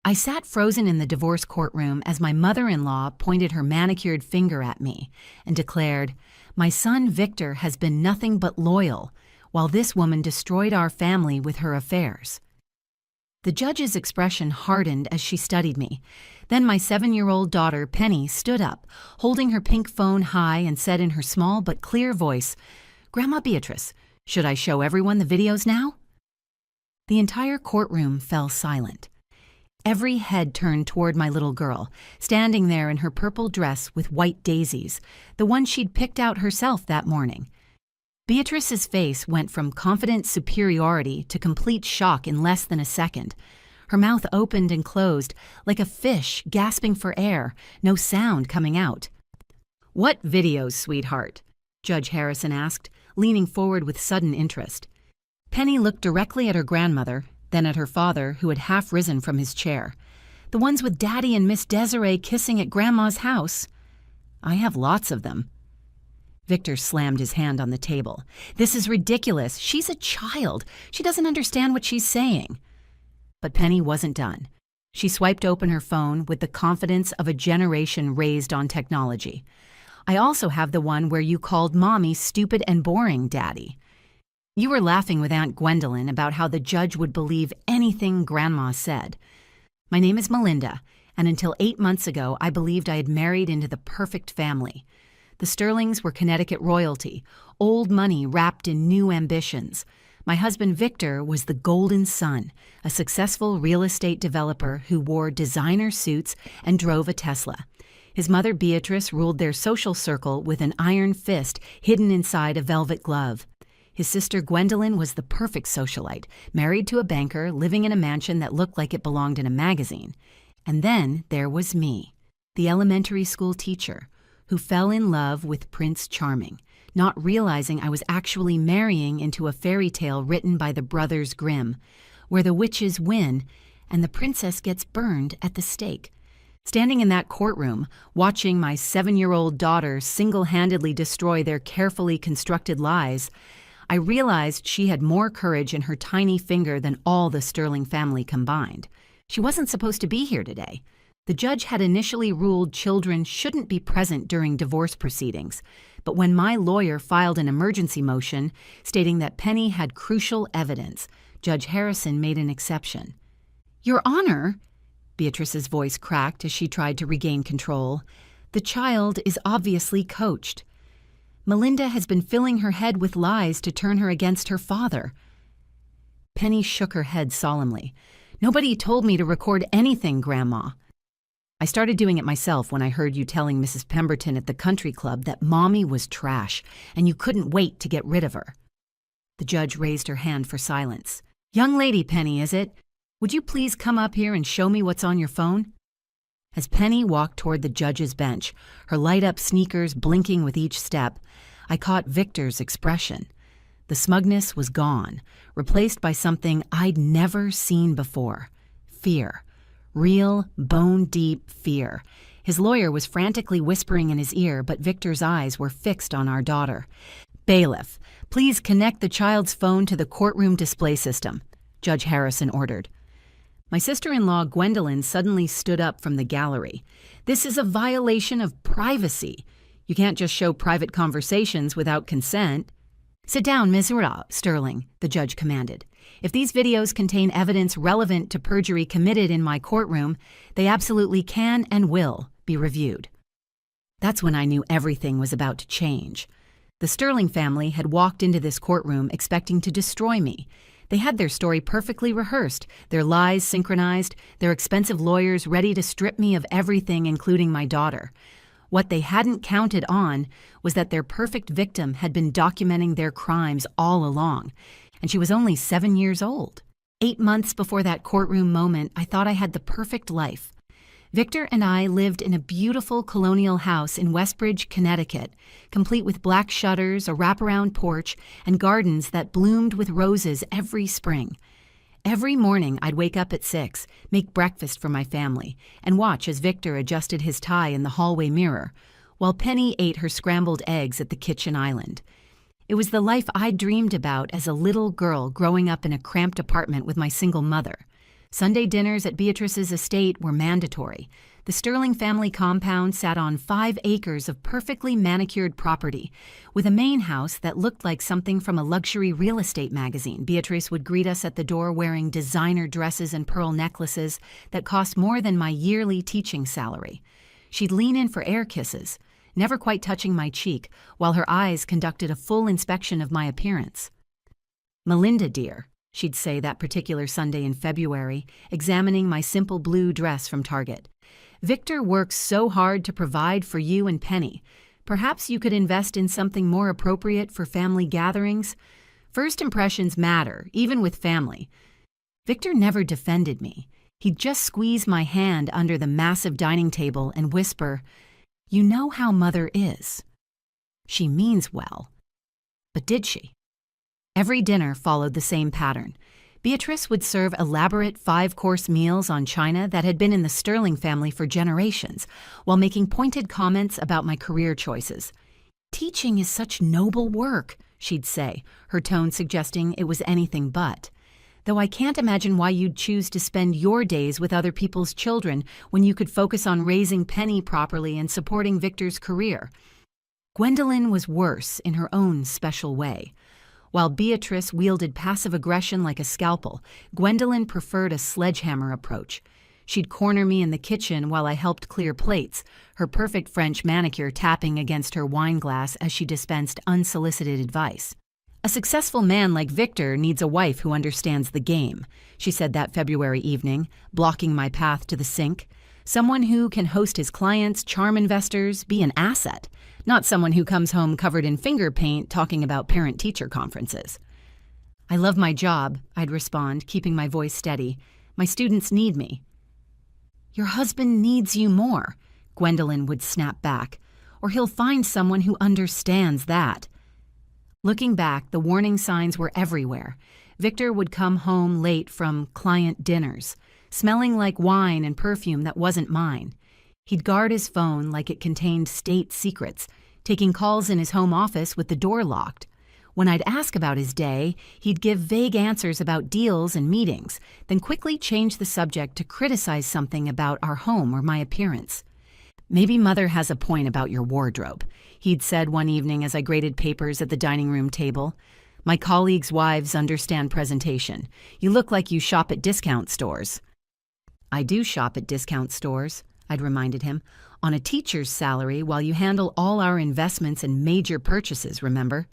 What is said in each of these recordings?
I sat frozen in the divorce courtroom as my mother-in-law pointed her manicured finger at me and declared, "My son Victor has been nothing but loyal, while this woman destroyed our family with her affairs." The judge's expression hardened as she studied me. Then my 7-year-old daughter, Penny, stood up, holding her pink phone high and said in her small but clear voice, "Grandma Beatrice, should I show everyone the videos now?" The entire courtroom fell silent. Every head turned toward my little girl, standing there in her purple dress with white daisies, the one she'd picked out herself that morning. Beatrice's face went from confident superiority to complete shock in less than a second. Her mouth opened and closed, like a fish gasping for air, no sound coming out. "What videos, sweetheart?" Judge Harrison asked, leaning forward with sudden interest. Penny looked directly at her grandmother, then at her father, who had half risen from his chair. "The ones with Daddy and Miss Desiree kissing at Grandma's house." "I have lots of them." Victor slammed his hand on the table. "This is ridiculous. She's a child. She doesn't understand what she's saying." But Penny wasn't done. She swiped open her phone with the confidence of a generation raised on technology. "I also have the one where you called Mommy stupid and boring, Daddy. You were laughing with Aunt Gwendolyn about how the judge would believe anything Grandma said. My name is Melinda, and until 8 months ago, I believed I had married into the perfect family. The Sterlings were Connecticut royalty, old money wrapped in new ambitions. My husband Victor was the golden son, a successful real estate developer who wore designer suits and drove a Tesla. His mother Beatrice ruled their social circle with an iron fist hidden inside a velvet glove. His sister Gwendolyn was the perfect socialite, married to a banker, living in a mansion that looked like it belonged in a magazine. And then there was me, the elementary school teacher, who fell in love with Prince Charming, not realizing I was actually marrying into a fairy tale written by the Brothers Grimm, where the witches win and the princess gets burned at the stake. Standing in that courtroom, watching my 7-year-old daughter single-handedly destroy their carefully constructed lies, I realized she had more courage in her tiny finger than all the Sterling family combined. She wasn't supposed to be here today. The judge had initially ruled children shouldn't be present during divorce proceedings, but when my lawyer filed an emergency motion stating that Penny had crucial evidence, Judge Harrison made an exception. "Your Honor," Beatrice's voice cracked as she tried to regain control, "the child is obviously coached. Melinda has been filling her head with lies to turn her against her father." Penny shook her head solemnly. "Nobody told me to record anything, Grandma. I started doing it myself when I heard you telling Mrs. Pemberton at the country club that Mommy was trash and you couldn't wait to get rid of her." The judge raised her hand for silence. "Young lady, Penny, is it? Would you please come up here and show me what's on your phone?" As Penny walked toward the judge's bench, her light-up sneakers blinking with each step, I caught Victor's expression. The smugness was gone, replaced by something I'd never seen before: fear. Real, bone-deep fear. His lawyer was frantically whispering in his ear, but Victor's eyes were fixed on our daughter. "Bailiff, please connect the child's phone to the courtroom display system," Judge Harrison ordered. My sister-in-law Gwendolyn suddenly stood up from the gallery. "This is a violation of privacy. You can't just show private conversations without consent." "Sit down, Ms. Sterling," the judge commanded. "If these videos contain evidence relevant to perjury committed in my courtroom, they absolutely can and will be reviewed." That's when I knew everything was about to change. The Sterling family had walked into this courtroom expecting to destroy me. They had their story perfectly rehearsed, their lies synchronized, their expensive lawyers ready to strip me of everything, including my daughter. What they hadn't counted on was that their perfect victim had been documenting their crimes all along, and she was only 7 years old. 8 months before that courtroom moment, I thought I had the perfect life. Victor and I lived in a beautiful colonial house in Westbridge, Connecticut, complete with black shutters, a wraparound porch, and gardens that bloomed with roses every spring. Every morning I'd wake up at 6, make breakfast for my family, and watch as Victor adjusted his tie in the hallway mirror, while Penny ate her scrambled eggs at the kitchen island. It was the life I'd dreamed about as a little girl growing up in a cramped apartment with my single mother. Sunday dinners at Beatrice's estate were mandatory. The Sterling family compound sat on 5 acres of perfectly manicured property, with a main house that looked like something from a luxury real estate magazine. Beatrice would greet us at the door wearing designer dresses and pearl necklaces that cost more than my yearly teaching salary. She'd lean in for air kisses, never quite touching my cheek, while her eyes conducted a full inspection of my appearance. "Melinda, dear," she'd say that particular Sunday in February, examining my simple blue dress from Target. "Victor works so hard to provide for you and Penny. Perhaps you could invest in something more appropriate for family gatherings. First impressions matter, even with family." Victor never defended me. He'd just squeeze my hand under the massive dining table and whisper, "You know how Mother is. She means well." But did she? Every dinner followed the same pattern. Beatrice would serve elaborate 5-course meals on china that had been in the Sterling family for generations, while making pointed comments about my career choices. "Teaching is such noble work," she'd say, her tone suggesting it was anything but. "Though I can't imagine why you'd choose to spend your days with other people's children when you could focus on raising Penny properly and supporting Victor's career." Gwendolyn was worse in her own special way. While Beatrice wielded passive aggression like a scalpel, Gwendolyn preferred a sledgehammer approach. She'd corner me in the kitchen while I helped clear plates, her perfect French manicure tapping against her wine glass as she dispensed unsolicited advice. "A successful man like Victor needs a wife who understands the game," she said that February evening, blocking my path to the sink. "Someone who can host his clients, charm investors, be an asset. Not someone who comes home covered in finger paint talking about parent-teacher conferences." "I love my job," I'd respond, keeping my voice steady. "My students need me." "Your husband needs you more," Gwendolyn would snap back, "or he'll find someone who understands that." Looking back, the warning signs were everywhere. Victor would come home late from client dinners, smelling like wine and perfume that wasn't mine. He'd guard his phone like it contained state secrets, taking calls in his home office with the door locked. When I'd ask about his day, he'd give vague answers about deals and meetings, then quickly change the subject to criticize something about our home or my appearance. "Maybe Mother has a point about your wardrobe," he'd said one evening as I graded papers at the dining room table. "My colleagues' wives understand presentation. You look like you shop at discount stores." "I do shop at discount stores," I'd reminded him, "on a teacher's salary while you handle all our investments and major purchases, remember?"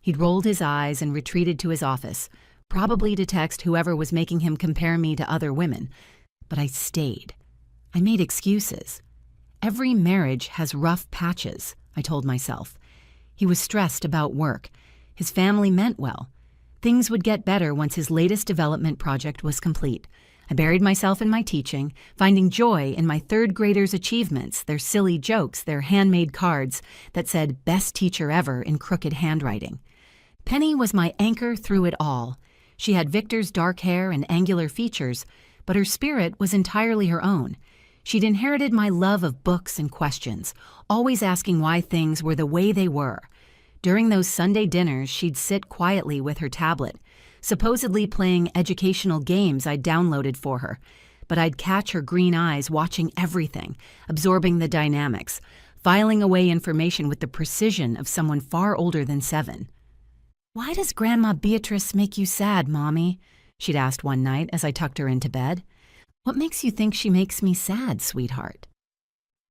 He'd rolled his eyes and retreated to his office, probably to text whoever was making him compare me to other women. But I stayed. I made excuses. Every marriage has rough patches, I told myself. He was stressed about work. His family meant well. Things would get better once his latest development project was complete. I buried myself in my teaching, finding joy in my third graders' achievements, their silly jokes, their handmade cards that said "best teacher ever" in crooked handwriting. Penny was my anchor through it all. She had Victor's dark hair and angular features, but her spirit was entirely her own. She'd inherited my love of books and questions, always asking why things were the way they were. During those Sunday dinners, she'd sit quietly with her tablet, supposedly playing educational games I'd downloaded for her, but I'd catch her green eyes watching everything, absorbing the dynamics, filing away information with the precision of someone far older than 7. "Why does Grandma Beatrice make you sad, Mommy?" she'd asked one night as I tucked her into bed. "What makes you think she makes me sad, sweetheart?"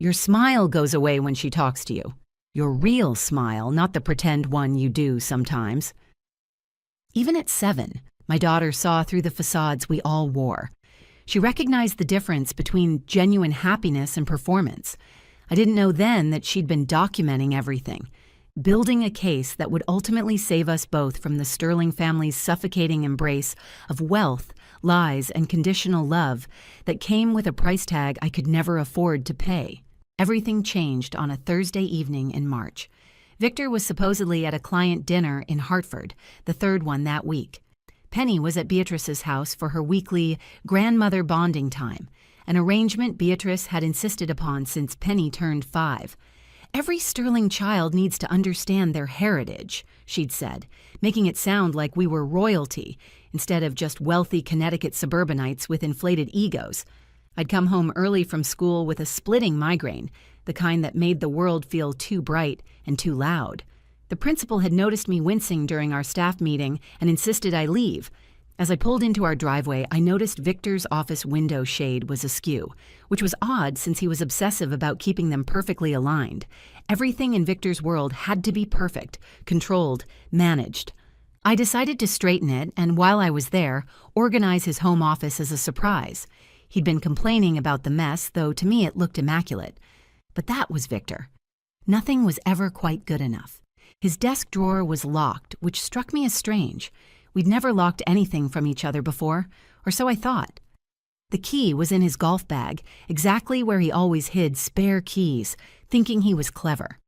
"Your smile goes away when she talks to you. Your real smile, not the pretend one you do sometimes." Even at 7, my daughter saw through the facades we all wore. She recognized the difference between genuine happiness and performance. I didn't know then that she'd been documenting everything, building a case that would ultimately save us both from the Sterling family's suffocating embrace of wealth, lies, and conditional love that came with a price tag I could never afford to pay. Everything changed on a Thursday evening in March. Victor was supposedly at a client dinner in Hartford, the third one that week. Penny was at Beatrice's house for her weekly grandmother bonding time, an arrangement Beatrice had insisted upon since Penny turned 5. "Every Sterling child needs to understand their heritage," she'd said, making it sound like we were royalty, instead of just wealthy Connecticut suburbanites with inflated egos. I'd come home early from school with a splitting migraine, the kind that made the world feel too bright and too loud. The principal had noticed me wincing during our staff meeting and insisted I leave. As I pulled into our driveway, I noticed Victor's office window shade was askew, which was odd since he was obsessive about keeping them perfectly aligned. Everything in Victor's world had to be perfect, controlled, managed. I decided to straighten it and, while I was there, organize his home office as a surprise. He'd been complaining about the mess, though to me it looked immaculate. But that was Victor. Nothing was ever quite good enough. His desk drawer was locked, which struck me as strange. We'd never locked anything from each other before, or so I thought. The key was in his golf bag, exactly where he always hid spare keys, thinking he was clever.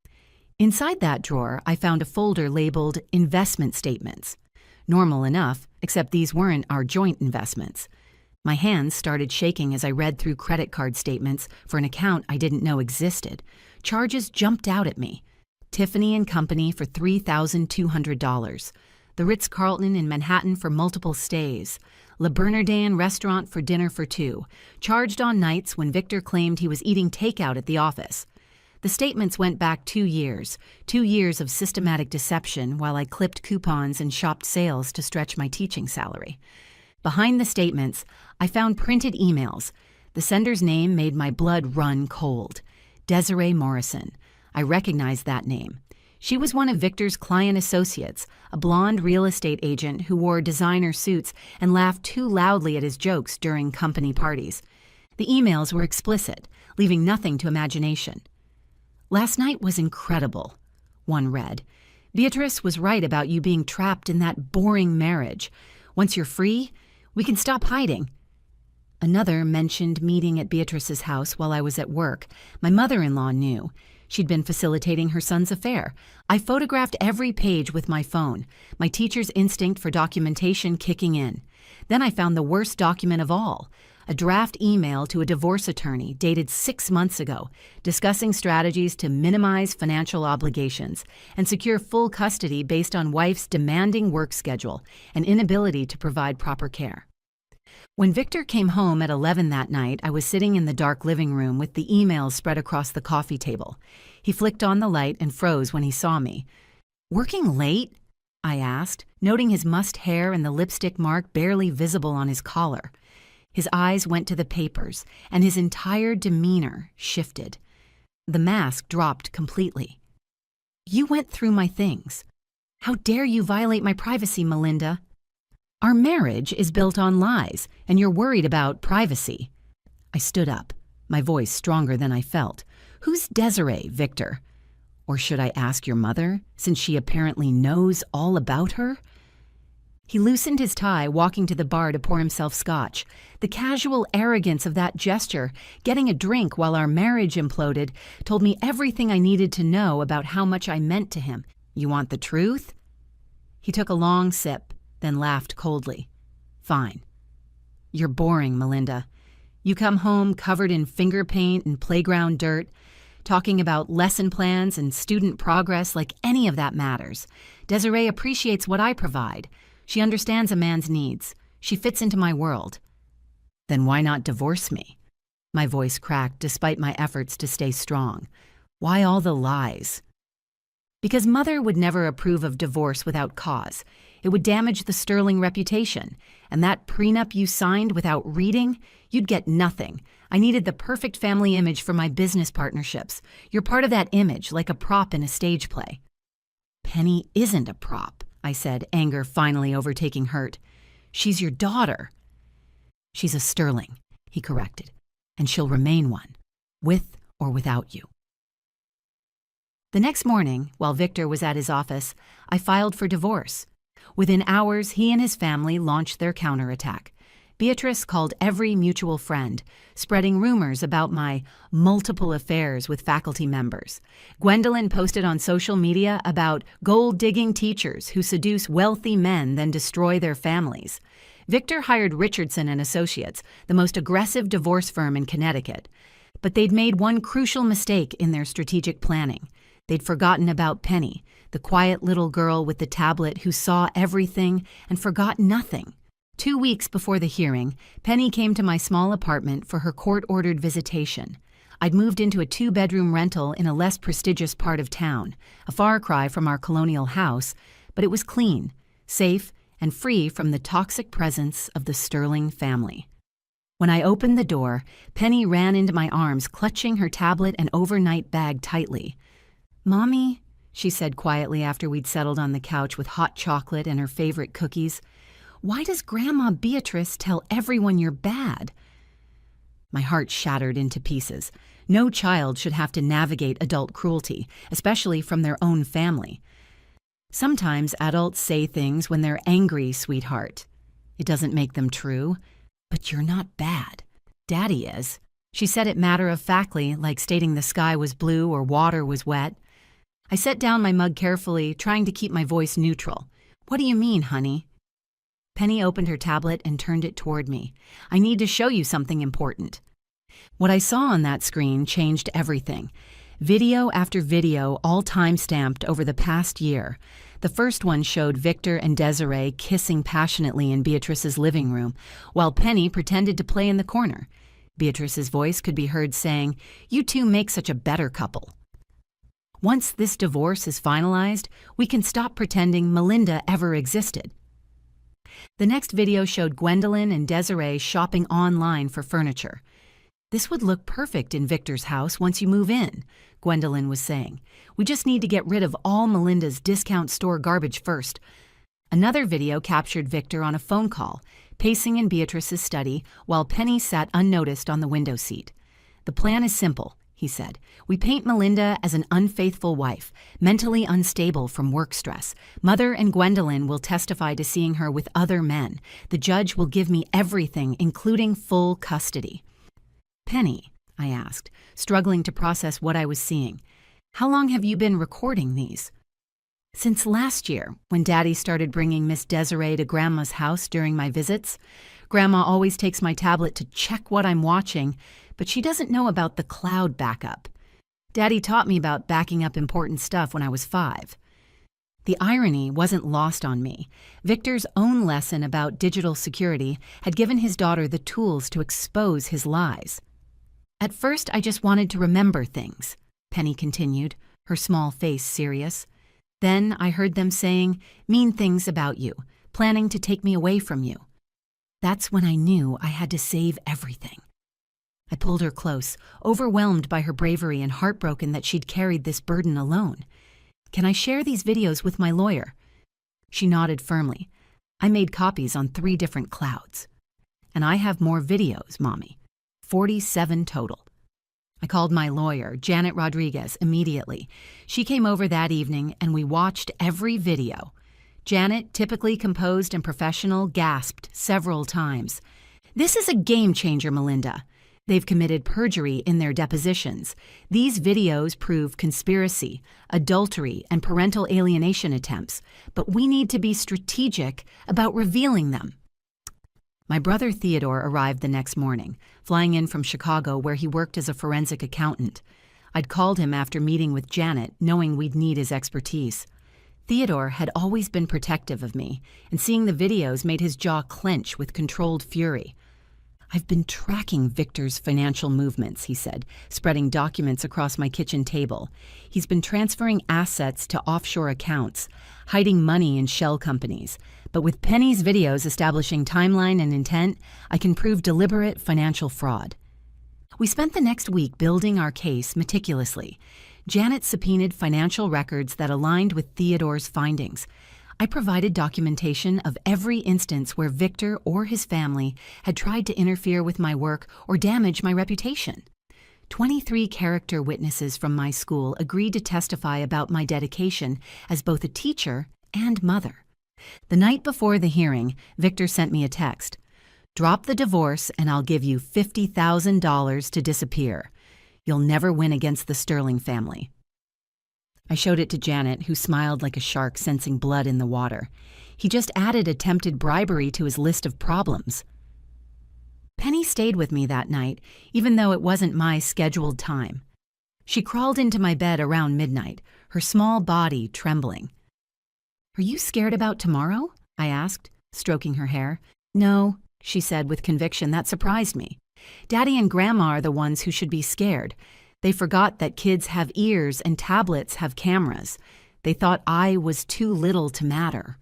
Inside that drawer, I found a folder labeled Investment Statements. Normal enough, except these weren't our joint investments. My hands started shaking as I read through credit card statements for an account I didn't know existed. Charges jumped out at me. Tiffany & Company for $3,200. The Ritz-Carlton in Manhattan for multiple stays. Le Bernardin restaurant for dinner for two, charged on nights when Victor claimed he was eating takeout at the office. The statements went back 2 years, 2 years of systematic deception while I clipped coupons and shopped sales to stretch my teaching salary. Behind the statements, I found printed emails. The sender's name made my blood run cold. Desiree Morrison. I recognized that name. She was one of Victor's client associates, a blonde real estate agent who wore designer suits and laughed too loudly at his jokes during company parties. The emails were explicit, leaving nothing to imagination. "Last night was incredible," one read. "Beatrice was right about you being trapped in that boring marriage. Once you're free, we can stop hiding." Another mentioned meeting at Beatrice's house while I was at work. My mother-in-law knew. She'd been facilitating her son's affair. I photographed every page with my phone, my teacher's instinct for documentation kicking in. Then I found the worst document of all, a draft email to a divorce attorney dated 6 months ago, discussing strategies to minimize financial obligations and secure full custody based on wife's demanding work schedule and inability to provide proper care. When Victor came home at 11 that night, I was sitting in the dark living room with the emails spread across the coffee table. He flicked on the light and froze when he saw me. "Working late?" I asked, noting his mussed hair and the lipstick mark barely visible on his collar. His eyes went to the papers, and his entire demeanor shifted. The mask dropped completely. "You went through my things. How dare you violate my privacy, Melinda? Our marriage is built on lies, and you're worried about privacy." I stood up, my voice stronger than I felt. "Who's Desiree, Victor? Or should I ask your mother, since she apparently knows all about her?" He loosened his tie, walking to the bar to pour himself scotch. The casual arrogance of that gesture, getting a drink while our marriage imploded, told me everything I needed to know about how much I meant to him. "You want the truth?" He took a long sip, then laughed coldly. "Fine. You're boring, Melinda. You come home covered in finger paint and playground dirt, talking about lesson plans and student progress like any of that matters. Desiree appreciates what I provide. She understands a man's needs. She fits into my world." "Then why not divorce me?" My voice cracked despite my efforts to stay strong. "Why all the lies?" "Because Mother would never approve of divorce without cause. It would damage the sterling reputation. And that prenup you signed without reading, you'd get nothing. I needed the perfect family image for my business partnerships. You're part of that image, like a prop in a stage play." "Penny isn't a prop," I said, anger finally overtaking hurt. "She's your daughter." "She's a sterling," he corrected, "and she'll remain one, with or without you." The next morning, while Victor was at his office, I filed for divorce. Within hours, he and his family launched their counterattack. Beatrice called every mutual friend, spreading rumors about my multiple affairs with faculty members. Gwendolyn posted on social media about gold-digging teachers who seduce wealthy men then destroy their families. Victor hired Richardson and Associates, the most aggressive divorce firm in Connecticut. But they'd made one crucial mistake in their strategic planning. They'd forgotten about Penny, the quiet little girl with the tablet who saw everything and forgot nothing. 2 weeks before the hearing, Penny came to my small apartment for her court-ordered visitation. I'd moved into a 2-bedroom rental in a less prestigious part of town, a far cry from our colonial house, but it was clean, safe, and free from the toxic presence of the Sterling family. When I opened the door, Penny ran into my arms, clutching her tablet and overnight bag tightly. "Mommy," she said quietly after we'd settled on the couch with hot chocolate and her favorite cookies, "why does Grandma Beatrice tell everyone you're bad?" My heart shattered into pieces. No child should have to navigate adult cruelty, especially from their own family. Sometimes adults say things when they're angry, sweetheart. It doesn't make them true. But you're not bad. Daddy is. She said it matter-of-factly, like stating the sky was blue or water was wet. I set down my mug carefully, trying to keep my voice neutral. "What do you mean, honey?" Penny opened her tablet and turned it toward me. "I need to show you something important." What I saw on that screen changed everything. Video after video, all time-stamped over the past year. The first one showed Victor and Desiree kissing passionately in Beatrice's living room, while Penny pretended to play in the corner. Beatrice's voice could be heard saying, "You two make such a better couple." Once this divorce is finalized, we can stop pretending Melinda ever existed. The next video showed Gwendolyn and Desiree shopping online for furniture. "This would look perfect in Victor's house once you move in," Gwendolyn was saying. "We just need to get rid of all Melinda's discount store garbage first." Another video captured Victor on a phone call, pacing in Beatrice's study while Penny sat unnoticed on the window seat. "The plan is simple," he said. "We paint Melinda as an unfaithful wife, mentally unstable from work stress. Mother and Gwendolyn will testify to seeing her with other men. The judge will give me everything, including full custody." "Penny," I asked, struggling to process what I was seeing, "how long have you been recording these?" "Since last year, when Daddy started bringing Miss Desiree to Grandma's house during my visits. Grandma always takes my tablet to check what I'm watching, but she doesn't know about the cloud backup. Daddy taught me about backing up important stuff when I was 5. The irony wasn't lost on me. Victor's own lesson about digital security had given his daughter the tools to expose his lies. "At first, I just wanted to remember things," Penny continued, her small face serious. "Then I heard them saying mean things about you, planning to take me away from you. That's when I knew I had to save everything." I pulled her close, overwhelmed by her bravery and heartbroken that she'd carried this burden alone. "Can I share these videos with my lawyer?" She nodded firmly. "I made copies on 3 different clouds. And I have more videos, Mommy. 47 total." I called my lawyer, Janet Rodriguez, immediately. She came over that evening and we watched every video. Janet, typically composed and professional, gasped several times. "This is a game changer, Melinda. They've committed perjury in their depositions. These videos prove conspiracy, adultery, and parental alienation attempts, but we need to be strategic about revealing them." My brother Theodore arrived the next morning, flying in from Chicago where he worked as a forensic accountant. I'd called him after meeting with Janet, knowing we'd need his expertise. Theodore had always been protective of me, and seeing the videos made his jaw clench with controlled fury. "I've been tracking Victor's financial movements," he said, spreading documents across my kitchen table. "He's been transferring assets to offshore accounts, hiding money in shell companies. But with Penny's videos establishing timeline and intent, I can prove deliberate financial fraud." We spent the next week building our case meticulously. Janet subpoenaed financial records that aligned with Theodore's findings. I provided documentation of every instance where Victor or his family had tried to interfere with my work or damage my reputation. 23 character witnesses from my school agreed to testify about my dedication as both a teacher and mother. The night before the hearing, Victor sent me a text. "Drop the divorce and I'll give you $50,000 to disappear. You'll never win against the Sterling family." I showed it to Janet, who smiled like a shark sensing blood in the water. He just added attempted bribery to his list of problems. Penny stayed with me that night, even though it wasn't my scheduled time. She crawled into my bed around midnight, her small body trembling. "Are you scared about tomorrow?" I asked, stroking her hair. No, she said with conviction that surprised me. Daddy and Grandma are the ones who should be scared. They forgot that kids have ears and tablets have cameras. They thought I was too little to matter.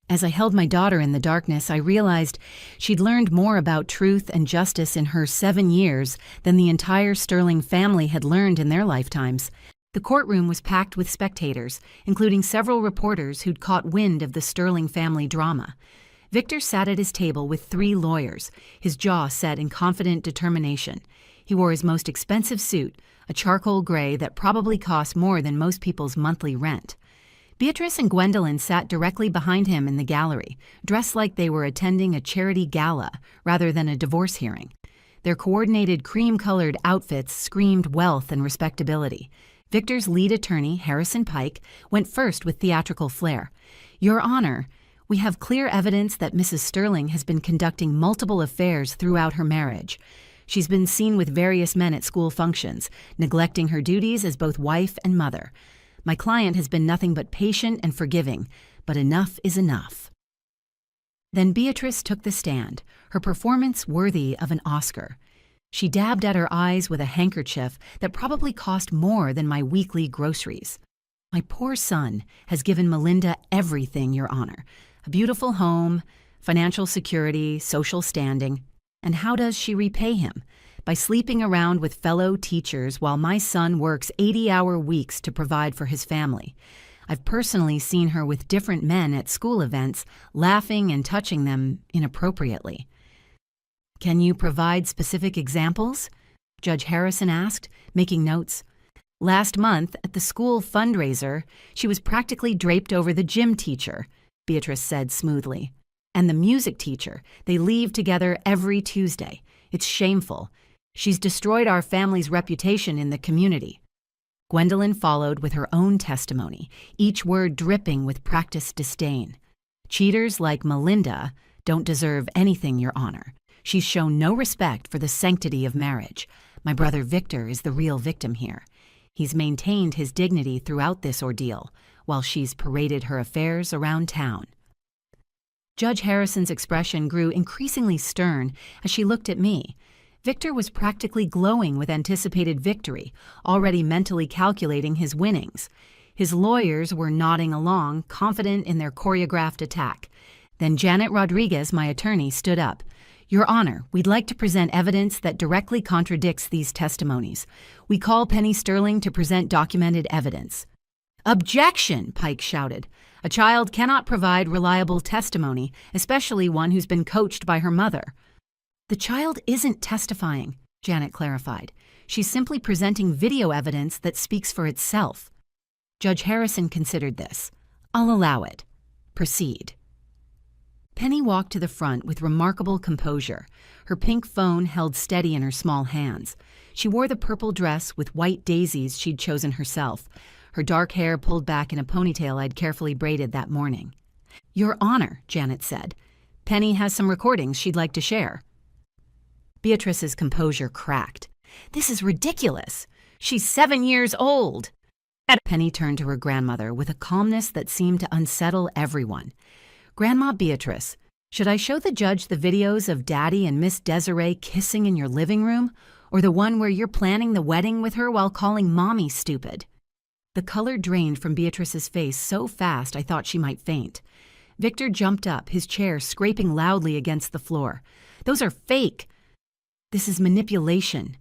As I held my daughter in the darkness, I realized she'd learned more about truth and justice in her 7 years than the entire Sterling family had learned in their lifetimes. The courtroom was packed with spectators, including several reporters who'd caught wind of the Sterling family drama. Victor sat at his table with 3 lawyers, his jaw set in confident determination. He wore his most expensive suit, a charcoal gray that probably cost more than most people's monthly rent. Beatrice and Gwendolyn sat directly behind him in the gallery, dressed like they were attending a charity gala rather than a divorce hearing. Their coordinated cream-colored outfits screamed wealth and respectability. Victor's lead attorney, Harrison Pike, went first with theatrical flair. "Your Honor, we have clear evidence that Mrs. Sterling has been conducting multiple affairs throughout her marriage. She's been seen with various men at school functions, neglecting her duties as both wife and mother. My client has been nothing but patient and forgiving, but enough is enough." Then Beatrice took the stand, her performance worthy of an Oscar. She dabbed at her eyes with a handkerchief that probably cost more than my weekly groceries. "My poor son has given Melinda everything, Your Honor. A beautiful home, financial security, social standing. And how does she repay him? By sleeping around with fellow teachers while my son works 80-hour weeks to provide for his family. I've personally seen her with different men at school events, laughing and touching them inappropriately." "Can you provide specific examples?" Judge Harrison asked, making notes. "Last month, at the school fundraiser, she was practically draped over the gym teacher," Beatrice said smoothly. "And the music teacher. They leave together every Tuesday. It's shameful. She's destroyed our family's reputation in the community." Gwendolyn followed with her own testimony, each word dripping with practiced disdain. "Cheaters like Melinda don't deserve anything, Your Honor. She's shown no respect for the sanctity of marriage. My brother Victor is the real victim here. He's maintained his dignity throughout this ordeal, while she's paraded her affairs around town." Judge Harrison's expression grew increasingly stern as she looked at me. Victor was practically glowing with anticipated victory, already mentally calculating his winnings. His lawyers were nodding along, confident in their choreographed attack. Then Janet Rodriguez, my attorney, stood up. "Your Honor, we'd like to present evidence that directly contradicts these testimonies. We call Penny Sterling to present documented evidence." "Objection!" Pike shouted. "A child cannot provide reliable testimony, especially one who's been coached by her mother." "The child isn't testifying," Janet clarified. "She's simply presenting video evidence that speaks for itself." Judge Harrison considered this. "I'll allow it. Proceed." Penny walked to the front with remarkable composure, her pink phone held steady in her small hands. She wore the purple dress with white daisies she'd chosen herself, her dark hair pulled back in a ponytail I'd carefully braided that morning. "Your Honor," Janet said, "Penny has some recordings she'd like to share." Beatrice's composure cracked. "This is ridiculous. She's 7 years old." Penny turned to her grandmother with a calmness that seemed to unsettle everyone. "Grandma Beatrice, should I show the judge the videos of Daddy and Miss Desiree kissing in your living room, or the one where you're planning the wedding with her while calling Mommy stupid?" The color drained from Beatrice's face so fast I thought she might faint. Victor jumped up, his chair scraping loudly against the floor. "Those are fake. This is manipulation."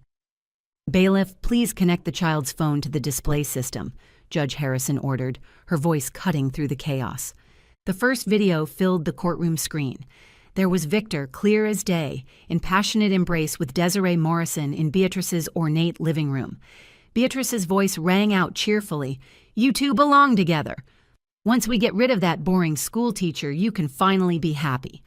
"Bailiff, please connect the child's phone to the display system," Judge Harrison ordered, her voice cutting through the chaos. The first video filled the courtroom screen. There was Victor, clear as day, in passionate embrace with Desiree Morrison in Beatrice's ornate living room. Beatrice's voice rang out cheerfully, "You two belong together. Once we get rid of that boring school teacher, you can finally be happy."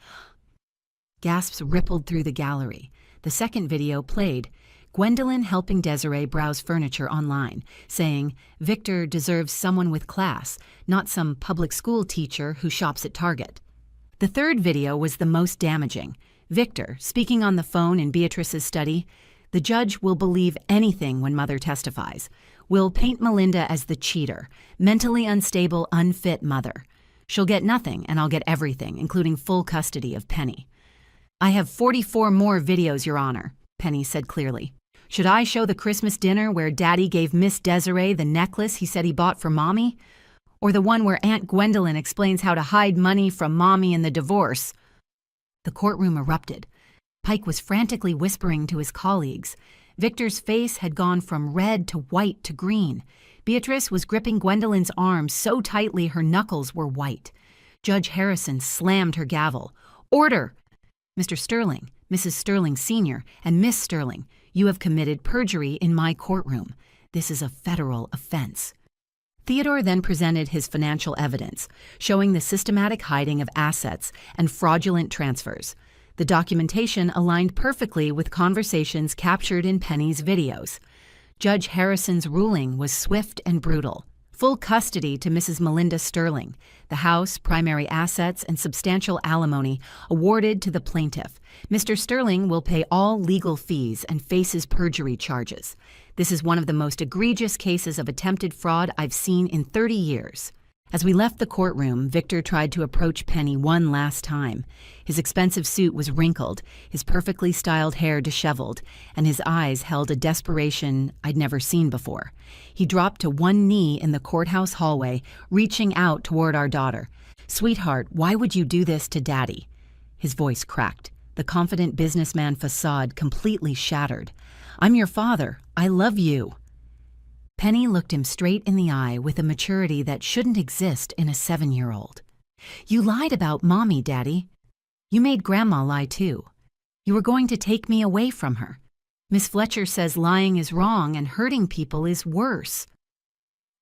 Gasps rippled through the gallery. The second video played, Gwendolyn helping Desiree browse furniture online, saying, "Victor deserves someone with class, not some public school teacher who shops at Target." The third video was the most damaging. Victor, speaking on the phone in Beatrice's study, "The judge will believe anything when Mother testifies. We'll paint Melinda as the cheater, mentally unstable, unfit mother. She'll get nothing, and I'll get everything, including full custody of Penny. I have 44 more videos, Your Honor, Penny said clearly. Should I show the Christmas dinner where Daddy gave Miss Desiree the necklace he said he bought for Mommy? Or the one where Aunt Gwendolyn explains how to hide money from Mommy in the divorce? The courtroom erupted. Pike was frantically whispering to his colleagues. Victor's face had gone from red to white to green. Beatrice was gripping Gwendolyn's arm so tightly her knuckles were white. Judge Harrison slammed her gavel. Order! Mr. Sterling, Mrs. Sterling Sr., and Miss Sterling, you have committed perjury in my courtroom. This is a federal offense. Theodore then presented his financial evidence, showing the systematic hiding of assets and fraudulent transfers. The documentation aligned perfectly with conversations captured in Penny's videos. Judge Harrison's ruling was swift and brutal. Full custody to Mrs. Melinda Sterling, the house, primary assets, and substantial alimony awarded to the plaintiff. Mr. Sterling will pay all legal fees and faces perjury charges. This is one of the most egregious cases of attempted fraud I've seen in 30 years. As we left the courtroom, Victor tried to approach Penny one last time. His expensive suit was wrinkled, his perfectly styled hair disheveled, and his eyes held a desperation I'd never seen before. He dropped to one knee in the courthouse hallway, reaching out toward our daughter. "Sweetheart, why would you do this to Daddy?" His voice cracked, the confident businessman facade completely shattered. "I'm your father. I love you." Penny looked him straight in the eye with a maturity that shouldn't exist in a 7-year-old. "You lied about Mommy, Daddy. You made Grandma lie too. You were going to take me away from her. Miss Fletcher says lying is wrong and hurting people is worse."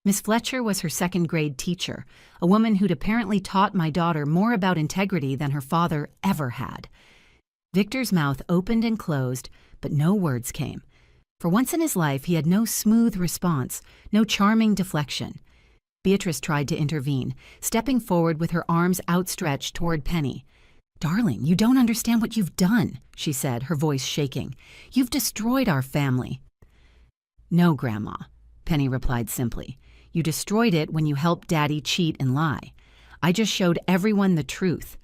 Miss Fletcher was her second-grade teacher, a woman who'd apparently taught my daughter more about integrity than her father ever had. Victor's mouth opened and closed, but no words came. For once in his life, he had no smooth response, no charming deflection. Beatrice tried to intervene, stepping forward with her arms outstretched toward Penny. "Darling, you don't understand what you've done," she said, her voice shaking. "You've destroyed our family." "No, Grandma," Penny replied simply. "You destroyed it when you helped Daddy cheat and lie. I just showed everyone the truth."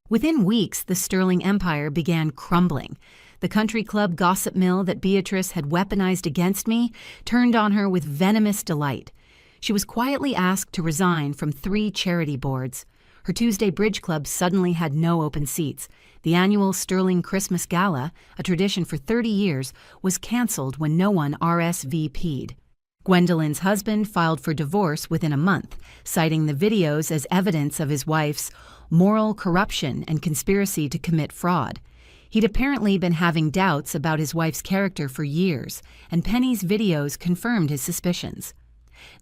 Within weeks, the Sterling empire began crumbling. The country club gossip mill that Beatrice had weaponized against me turned on her with venomous delight. She was quietly asked to resign from 3 charity boards. Her Tuesday bridge club suddenly had no open seats. The annual Sterling Christmas Gala, a tradition for 30 years, was canceled when no one RSVP'd. Gwendolyn's husband filed for divorce within a month, citing the videos as evidence of his wife's moral corruption and conspiracy to commit fraud. He'd apparently been having doubts about his wife's character for years, and Penny's videos confirmed his suspicions.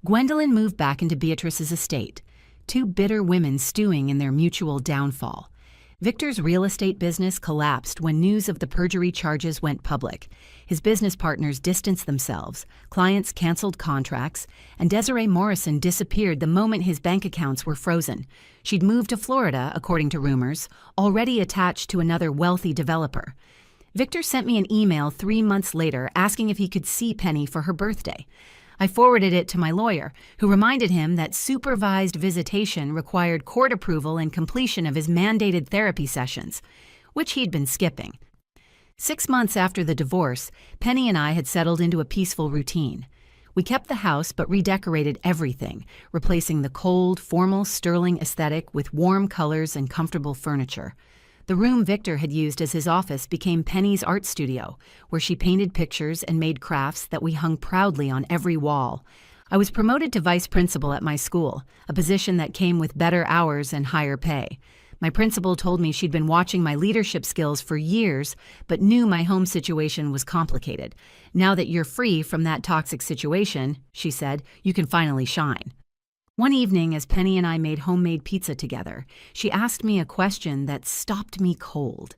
Gwendolyn moved back into Beatrice's estate, 2 bitter women stewing in their mutual downfall. Victor's real estate business collapsed when news of the perjury charges went public. His business partners distanced themselves, clients canceled contracts, and Desiree Morrison disappeared the moment his bank accounts were frozen. She'd moved to Florida, according to rumors, already attached to another wealthy developer. Victor sent me an email 3 months later asking if he could see Penny for her birthday. I forwarded it to my lawyer, who reminded him that supervised visitation required court approval and completion of his mandated therapy sessions, which he'd been skipping. 6 months after the divorce, Penny and I had settled into a peaceful routine. We kept the house but redecorated everything, replacing the cold, formal Sterling aesthetic with warm colors and comfortable furniture. The room Victor had used as his office became Penny's art studio, where she painted pictures and made crafts that we hung proudly on every wall. I was promoted to vice principal at my school, a position that came with better hours and higher pay. My principal told me she'd been watching my leadership skills for years, but knew my home situation was complicated. "Now that you're free from that toxic situation," she said, "you can finally shine." One evening, as Penny and I made homemade pizza together, she asked me a question that stopped me cold.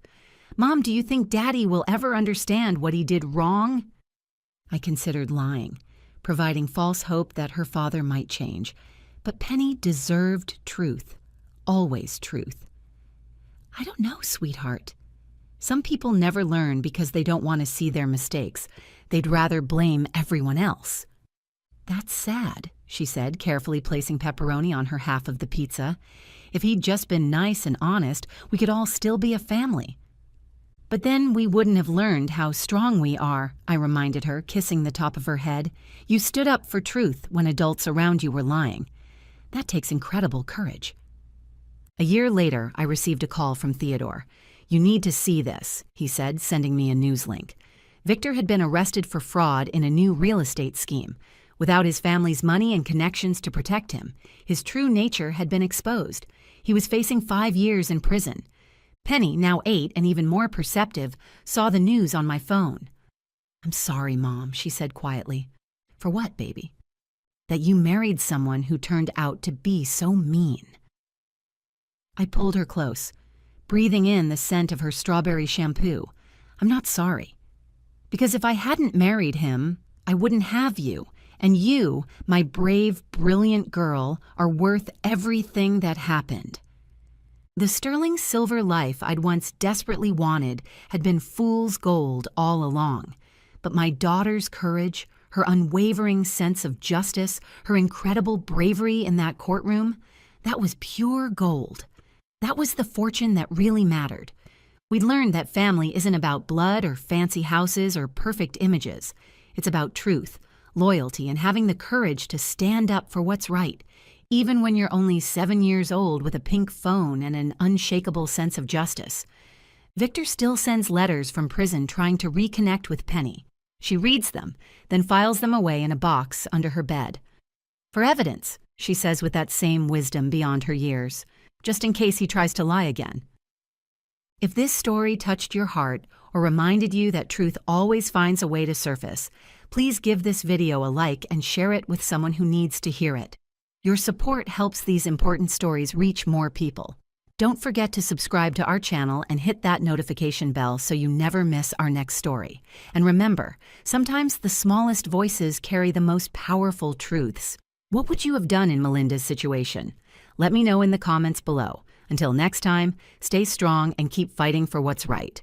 "Mom, do you think Daddy will ever understand what he did wrong?" I considered lying, providing false hope that her father might change. But Penny deserved truth, always truth. "I don't know, sweetheart. Some people never learn because they don't want to see their mistakes. They'd rather blame everyone else. That's sad." she said, carefully placing pepperoni on her half of the pizza. If he'd just been nice and honest, we could all still be a family. But then we wouldn't have learned how strong we are, I reminded her, kissing the top of her head. You stood up for truth when adults around you were lying. That takes incredible courage. A year later, I received a call from Theodore. You need to see this, he said, sending me a news link. Victor had been arrested for fraud in a new real estate scheme. Without his family's money and connections to protect him, his true nature had been exposed. He was facing 5 years in prison. Penny, now 8 and even more perceptive, saw the news on my phone. I'm sorry, Mom, she said quietly. For what, baby? That you married someone who turned out to be so mean. I pulled her close, breathing in the scent of her strawberry shampoo. I'm not sorry. Because if I hadn't married him, I wouldn't have you. And you, my brave, brilliant girl, are worth everything that happened. The sterling silver life I'd once desperately wanted had been fool's gold all along. But my daughter's courage, her unwavering sense of justice, her incredible bravery in that courtroom, that was pure gold. That was the fortune that really mattered. We'd learned that family isn't about blood or fancy houses or perfect images. It's about truth, loyalty, and having the courage to stand up for what's right, even when you're only 7 years old with a pink phone and an unshakable sense of justice. Victor still sends letters from prison trying to reconnect with Penny. She reads them, then files them away in a box under her bed. For evidence, she says with that same wisdom beyond her years, just in case he tries to lie again. If this story touched your heart or reminded you that truth always finds a way to surface, please give this video a like and share it with someone who needs to hear it. Your support helps these important stories reach more people. Don't forget to subscribe to our channel and hit that notification bell so you never miss our next story. And remember, sometimes the smallest voices carry the most powerful truths. What would you have done in Melinda's situation? Let me know in the comments below. Until next time, stay strong and keep fighting for what's right.